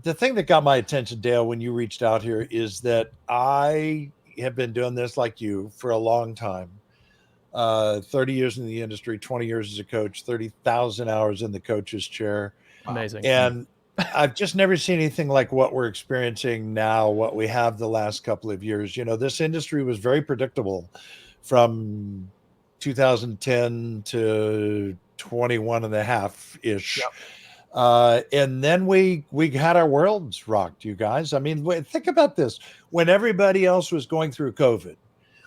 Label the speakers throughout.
Speaker 1: The thing that got my attention, Dale, when you reached out here is that I have been doing this like you for a long time. 30 years in the industry, 20 years as a coach, 30,000 hours in the coach's chair.
Speaker 2: Wow.
Speaker 3: Amazing.
Speaker 1: And I've just never seen anything like what we're experiencing now, what we have the last couple of years. This industry was very predictable from 2010 to 21 and a half ish.
Speaker 2: Yep.
Speaker 1: And then we had our worlds rocked, you guys. I mean, think about this. When everybody else was going through COVID,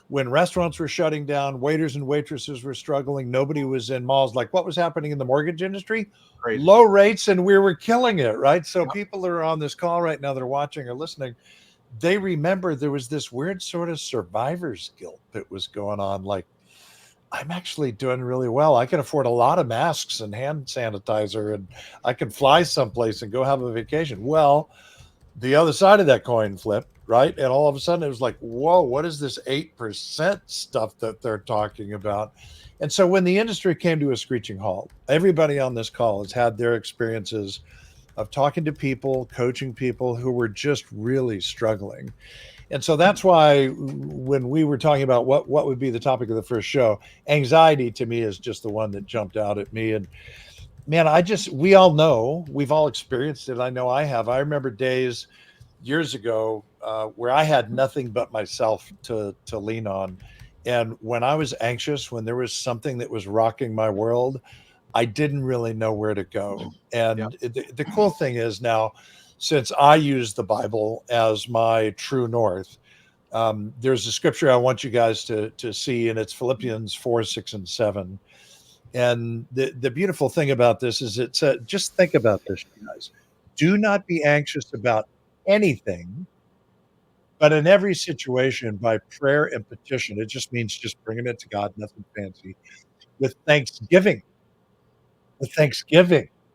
Speaker 1: when restaurants were shutting down, waiters and waitresses were struggling, nobody was in malls. Like what was happening in the mortgage industry?
Speaker 2: Crazy.
Speaker 1: Low rates, and we were killing it, right? So
Speaker 2: Yep.
Speaker 1: people that are on this call right now, that are watching or listening, they remember there was this weird sort of survivor's guilt that was going on. Like, I'm actually doing really well. I can afford a lot of masks and hand sanitizer, and I can fly someplace and go have a vacation. Well, the other side of that coin flipped, right? And all of a sudden it was like, whoa, what is this 8% stuff that they're talking about? And so when the industry came to a screeching halt, everybody on this call has had their experiences of talking to people, coaching people who were just really struggling. And so that's why when we were talking about what would be the topic of the first show, anxiety to me is just the one that jumped out at me. And man, we all know, we've all experienced it. I know I have. I remember days years ago where I had nothing but myself to lean on. And when I was anxious, when there was something that was rocking my world, I didn't really know where to go. And the cool thing is now, since I use the Bible as my true north, there's a scripture I want you guys to see, and it's Philippians 4, 6, and 7. And the beautiful thing about this is just think about this, you guys. Do not be anxious about anything, but in every situation, by prayer and petition, it just means just bringing it to God, nothing fancy, with thanksgiving,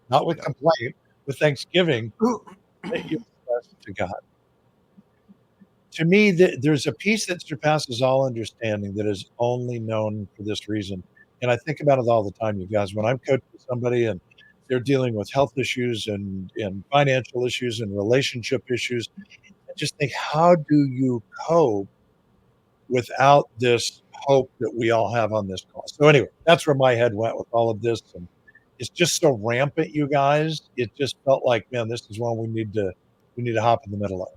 Speaker 1: not with complaint, with thanksgiving, that you request to God. To me, there's a peace that surpasses all understanding that is only known for this reason. And I think about it all the time, you guys. When I'm coaching somebody and they're dealing with health issues and financial issues and relationship issues, I just think, how do you cope without this hope that we all have on this call? So anyway, that's where my head went with all of this. And it's just so rampant, you guys. It just felt like, man, this is one we need to hop in the middle of.